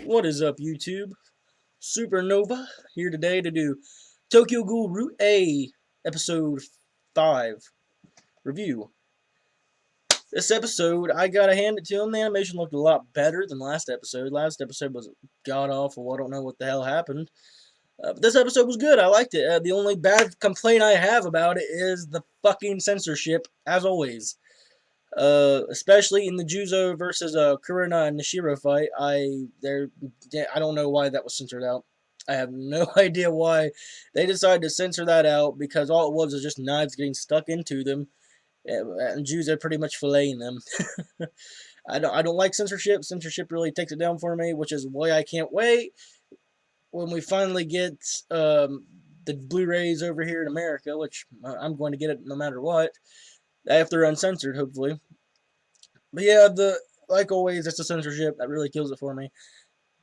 What is up, YouTube? Supernova here today to do Tokyo Ghoul Route A, Episode 5 review. This episode, I gotta hand it to him, the animation looked a lot better than last episode. Last episode was god-awful, I don't know what the hell happened. But this episode was good, I liked it. The only bad complaint I have about it is the fucking censorship, as always. Especially in the JUUZO versus Kurina and Nishiro fight, I don't know why that was censored out. I have no idea why they decided to censor that out, because all it was just knives getting stuck into them, and JUUZO pretty much filleting them. I don't like censorship. Censorship really takes it down for me, which is why I can't wait when we finally get the Blu-rays over here in America, which I'm going to get it no matter what. After uncensored, hopefully. But yeah, like always, it's the censorship that really kills it for me.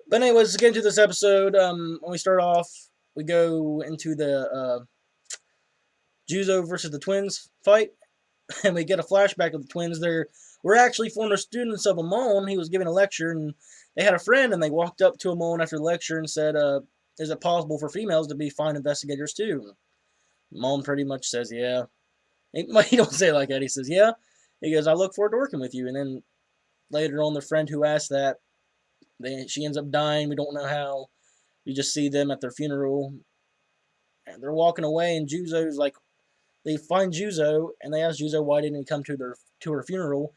But anyways, let's get into this episode. When we start off, we go into the JUUZO versus the twins fight, and we get a flashback of the twins. We're actually former students of Amon. He was giving a lecture, and they had a friend, and they walked up to Amon after the lecture and said, "Is it possible for females to be fine investigators too?" Amon pretty much says, "Yeah." He don't say it like that. He says, "Yeah." He goes, "I look forward to working with you." And then later on, the friend who asked that, she ends up dying. We don't know how. You just see them at their funeral. And they're walking away, and JUUZO's like, they find JUUZO, and they ask JUUZO why didn't he come to her funeral.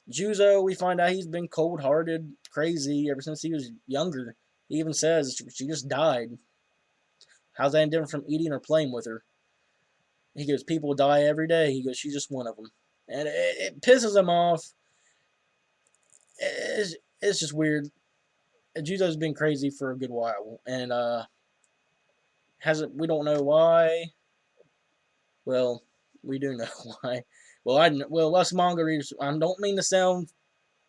JUUZO, we find out he's been cold-hearted, crazy ever since he was younger. He even says she just died. How's that any different from eating or playing with her? He goes, "People die every day." He goes, "She's just one of them." And it pisses him off. It's just weird. JUUZO's been crazy for a good while. And we don't know why. Well, we do know why. Well, us manga readers, I don't mean to sound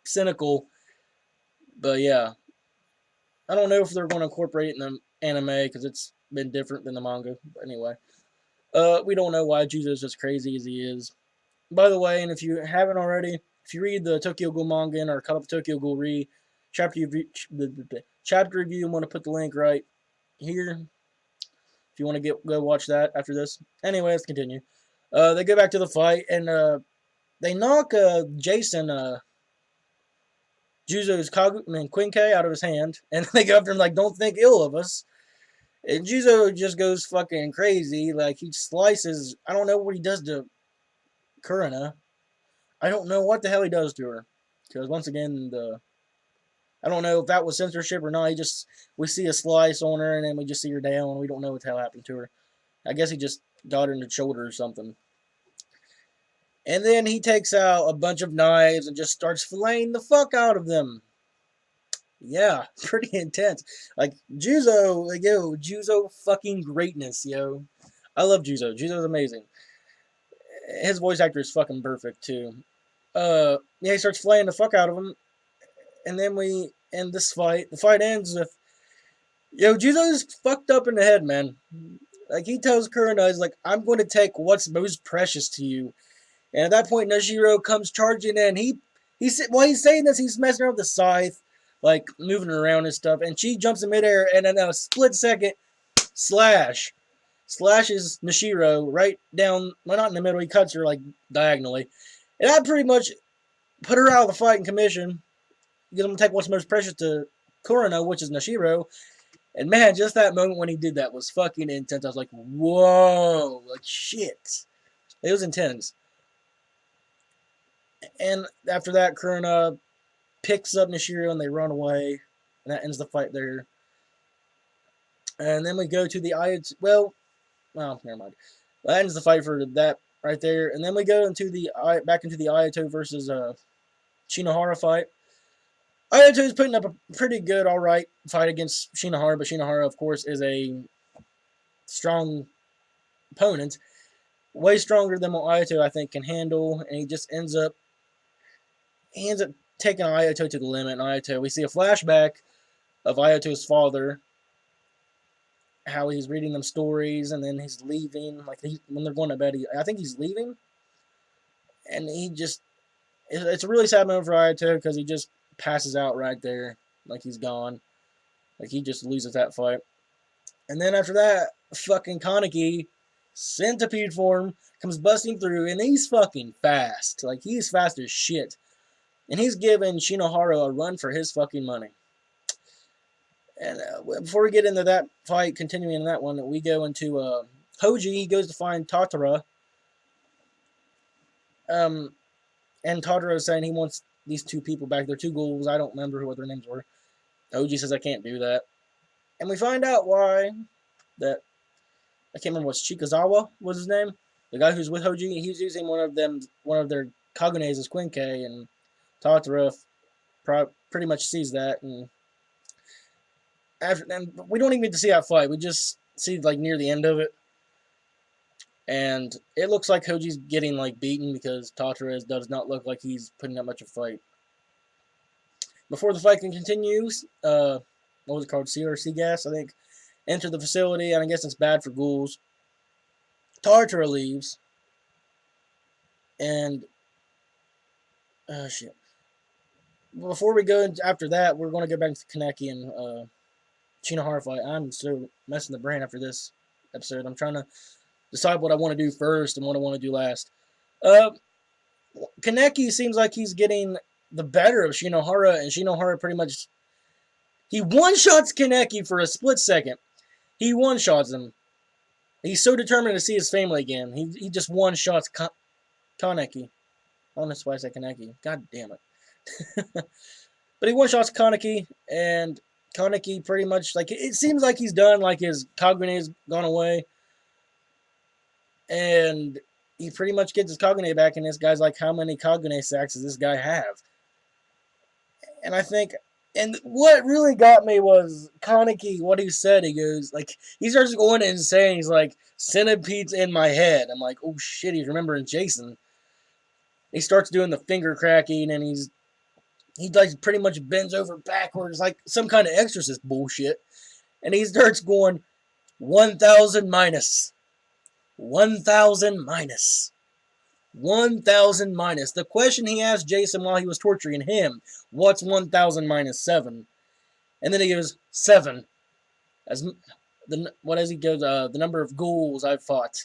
cynical, but yeah. I don't know if they're going to incorporate it in the anime, because it's been different than the manga. But anyway. We don't know why JUUZO's as crazy as he is. By the way, and if you haven't already, if you read the Tokyo Ghoul manga or caught up Tokyo Ghoul chapter review, I'm going to put the link right here if you want to go watch that after this. Anyway, let's continue. They go back to the fight, and they knock Jason, JUUZO's Quinke out of his hand, and they go after him like, "Don't think ill of us." And JUUZO just goes fucking crazy. Like, he slices. I don't know what he does to Kurina. I don't know what the hell he does to her. Because, once again, I don't know if that was censorship or not. We see a slice on her, and then we just see her down, and we don't know what the hell happened to her. I guess he just got her in the shoulder or something. And then he takes out a bunch of knives and just starts filleting the fuck out of them. Yeah, pretty intense. Like, JUUZO, like, yo, JUUZO fucking greatness, yo. I love JUUZO. JUUZO's amazing. His voice actor is fucking perfect, too. Yeah, he starts flaying the fuck out of him. And then we end this fight. The fight ends with, yo, JUUZO's fucked up in the head, man. Like, he tells Kurina, he's like, "I'm going to take what's most precious to you." And at that point, Nishiro comes charging in. While he's saying this, he's messing around with the scythe, like, moving around and stuff, and she jumps in midair, and in a split second, slashes Nishiro right down, well, not in the middle, he cuts her, like, diagonally. And that pretty much put her out of the fight in commission, because I'm going to take what's most precious to Kurina, which is Nishiro. And man, just that moment when he did that was fucking intense. I was like, whoa, like, shit. It was intense. And after that, Kurina picks up Nishiro and they run away, and that ends the fight there. And then we go to the Ayato. Well, never mind. That ends the fight for that right there. And then we go into back into the Ayato versus Shinohara fight. Ayato is putting up a pretty good, alright fight against Shinohara, but Shinohara, of course, is a strong opponent. Way stronger than what Ayato, I think, can handle. And he just ends up taking Ayato to the limit. And Ayato, we see a flashback of Ayato's father, how he's reading them stories, and then he's leaving. Like, when they're going to bed, I think he's leaving. And it's a really sad moment for Ayato because he just passes out right there, like he's gone. Like he just loses that fight. And then after that, fucking Kaneki, centipede form, comes busting through, and he's fucking fast. Like he's fast as shit. And he's giving Shinohara a run for his fucking money. And before we get into that fight, continuing in that one, we go into Hoji. He goes to find Tatara. And Tatara is saying he wants these two people back. They're two ghouls. I don't remember what their names were. Hoji says I can't do that. And we find out why. That I can't remember what Chikazawa was his name. The guy who's with Hoji. He's using one of their Kagunes as Quinke, and Tatara pretty much sees that. And we don't even get to see that fight. We just see like near the end of it. And it looks like Hoji's getting like beaten because Tatara does not look like he's putting up much of a fight. Before the fight can continue, what was it called? CRC gas, I think, enter the facility, and I guess it's bad for ghouls. Tatara leaves, and shit. Before we go after that, we're going to go back to Kaneki and Shinohara fight. I'm so messing the brain after this episode. I'm trying to decide what I want to do first and what I want to do last. Kaneki seems like he's getting the better of Shinohara, and Shinohara pretty much... He one-shots Kaneki for a split second. He one-shots him. He's so determined to see his family again. He just one-shots Kaneki. I don't know why I said Kaneki. God damn it. But he one-shots Kaneki, and Kaneki pretty much... like it seems like he's done, like his Kagune's gone away. And he pretty much gets his Kagune back, and this guy's like, how many Kagune sacks does this guy have? And I think, and what really got me was Kaneki, what he said. He goes, like, he starts going insane. He's like, centipedes in my head. I'm like, oh shit, he's remembering Jason. He starts doing the finger cracking, and he like pretty much bends over backwards, like some kind of exorcist bullshit. And he starts going, 1,000 minus. 1,000 minus. 1,000 minus. The question he asked Jason while he was torturing him, what's 1,000 minus 7? And then he goes, 7. As he goes, the number of ghouls I've fought.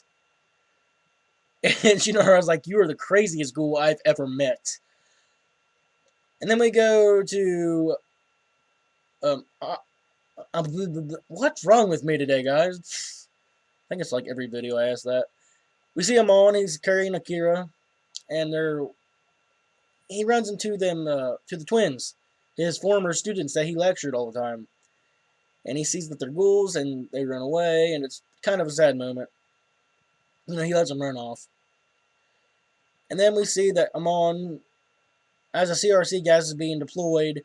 And Shinohara was like, you are the craziest ghoul I've ever met. And then we go to, what's wrong with me today, guys? I think it's like every video I ask that. We see him on, he's carrying Akira, and he runs into them, to the twins, his former students that he lectured all the time. And he sees that they're ghouls, and they run away, and it's kind of a sad moment. You know, he lets them run off. And then we see that Amon, as a CRC gas is being deployed,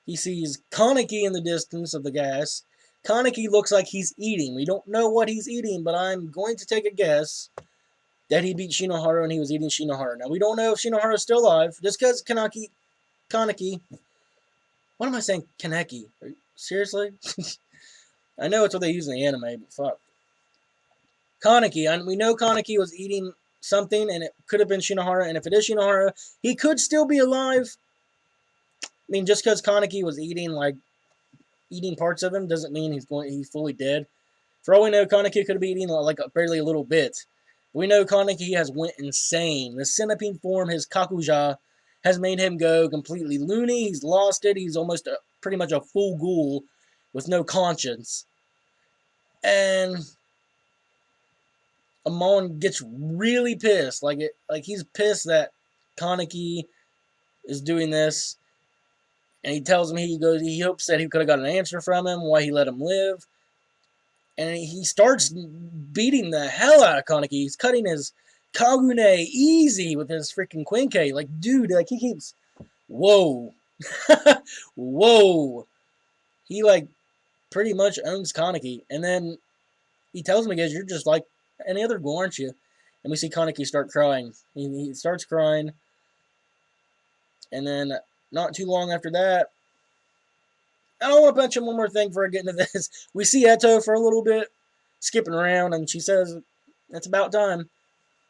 he sees Kaneki in the distance of the gas. Kaneki looks like he's eating. We don't know what he's eating, but I'm going to take a guess that he beat Shinohara and he was eating Shinohara. Now, we don't know if Shinohara is still alive. Just because Kaneki, what am I saying? Kaneki? Seriously? I know it's what they use in the anime, but fuck. Kaneki, and we know Kaneki was eating something, and it could have been Shinohara, and if it is Shinohara, he could still be alive. I mean, just because Kaneki was eating parts of him doesn't mean he's fully dead. For all we know, Kaneki could be eating like barely a little bit. We know Kaneki has went insane. The centipede form, his Kakuja, has made him go completely loony. He's lost it. He's almost pretty much a full ghoul with no conscience. And Amon gets really pissed. Like he's pissed that Kaneki is doing this. And he tells him he hopes that he could have got an answer from him, why he let him live. And he starts beating the hell out of Kaneki. He's cutting his Kagune easy with his freaking Quinke. Like, dude, like, he keeps... Whoa. Whoa. He, like, pretty much owns Kaneki. And then he tells him, he goes, you're just like any other ghoul, aren't you? And we see Kaneki start crying. He starts crying. And then... not too long after that, I don't want to mention one more thing before I get into this. We see Eto for a little bit, skipping around, and she says, it's about time.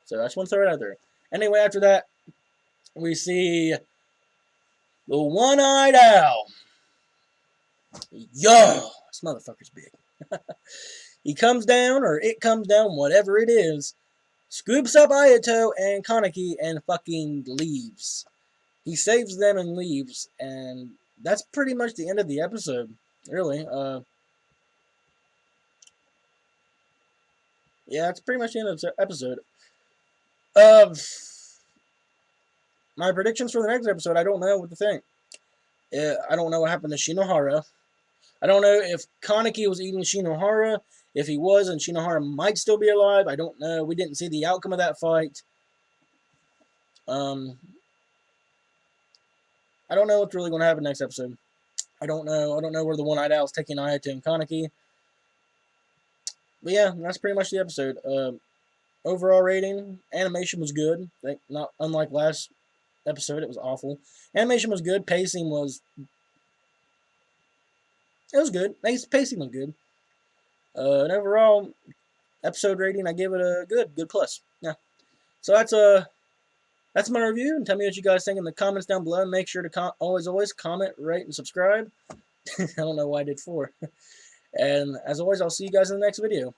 So I just want to throw it out there. Anyway, after that, we see the one-eyed owl. Yo, this motherfucker's big. He comes down, or it comes down, whatever it is, scoops up Ayato and Kaneki and fucking leaves. He saves them and leaves, and that's pretty much the end of the episode, really. Yeah, it's pretty much the end of the episode. My predictions for the next episode, I don't know what to think. I don't know what happened to Shinohara. I don't know if Kaneki was eating Shinohara. If he was, and Shinohara might still be alive. I don't know. We didn't see the outcome of that fight. I don't know what's really going to happen next episode. I don't know. I don't know where the one-eyed owl's taking Ayato and Kaneki. But yeah, that's pretty much the episode. Overall rating, animation was good. Not unlike last episode, it was awful. Animation was good. Pacing was... It was good. Pacing was good. And overall, episode rating, I give it a good plus. Yeah. So that's my review. And tell me what you guys think in the comments down below. Make sure to always comment, rate, and subscribe. I don't know why I did 4. And as always, I'll see you guys in the next video.